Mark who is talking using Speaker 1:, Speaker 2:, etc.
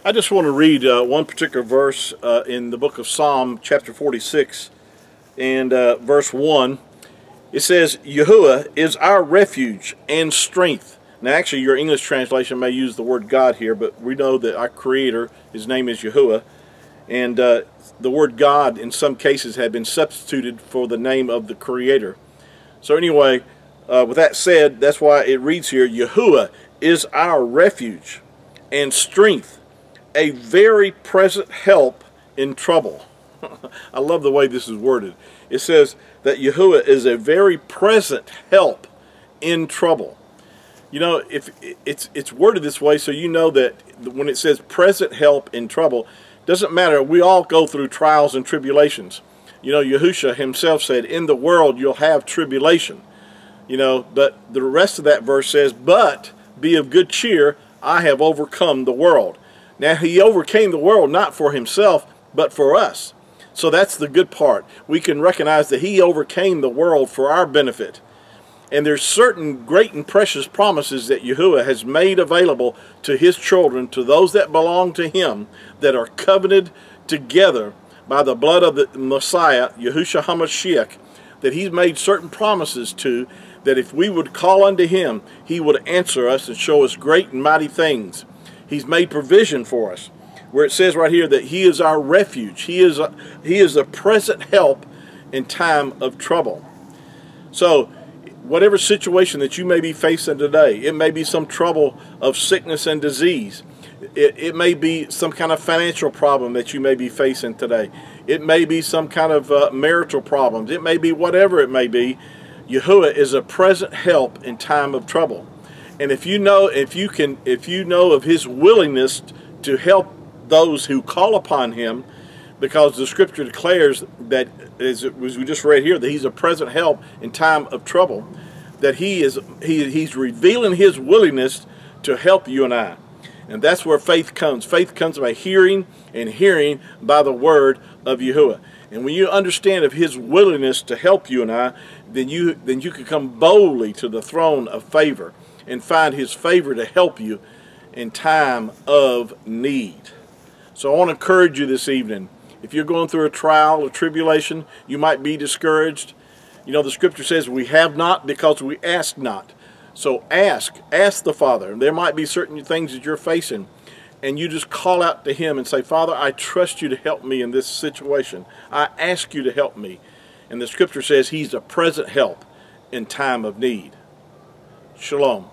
Speaker 1: I just want to read one particular verse in the book of Psalm, chapter 46, and verse 1. It says, Yahuwah is our refuge and strength. Now, actually, your English translation may use the word God here, but we know that our Creator, His name is Yahuwah, and the word God, in some cases, had been substituted for the name of the Creator. So anyway, with that said, that's why it reads here, Yahuwah is our refuge and strength, a very present help in trouble. I love the way this is worded. It says that Yahuwah is a very present help in trouble. You know, if it's worded this way, so you know that when it says present help in trouble, doesn't matter. We all go through trials and tribulations. You know, Yahushua himself said, in the world you'll have tribulation. You know, but the rest of that verse says, but be of good cheer, I have overcome the world. Now, he overcame the world not for himself, but for us. So that's the good part. We can recognize that he overcame the world for our benefit. And there's certain great and precious promises that Yahuwah has made available to his children, to those that belong to him, that are covenanted together by the blood of the Messiah, Yahushua HaMashiach, that he's made certain promises to, that if we would call unto him, he would answer us and show us great and mighty things. He's made provision for us, where it says right here that he is our refuge. He is a present help in time of trouble. So, whatever situation that you may be facing today, it may be some trouble of sickness and disease. It may be some kind of financial problem that you may be facing today. It may be some kind of marital problems. It may be whatever it may be. Yahuwah is a present help in time of trouble. And if you know of his willingness to help those who call upon him, because the scripture declares that, as we just read here, that he's a present help in time of trouble, that he's revealing his willingness to help you and I. And that's where faith comes. Faith comes by hearing, and hearing by the word of Yahuwah. And when you understand of his willingness to help you and I, then you can come boldly to the throne of favor and find his favor to help you in time of need. So I want to encourage you this evening. If you're going through a trial or tribulation, you might be discouraged. You know, the scripture says we have not because we ask not. So ask the Father. There might be certain things that you're facing, and you just call out to him and say, Father, I trust you to help me in this situation. I ask you to help me. And the scripture says he's a present help in time of need. Shalom.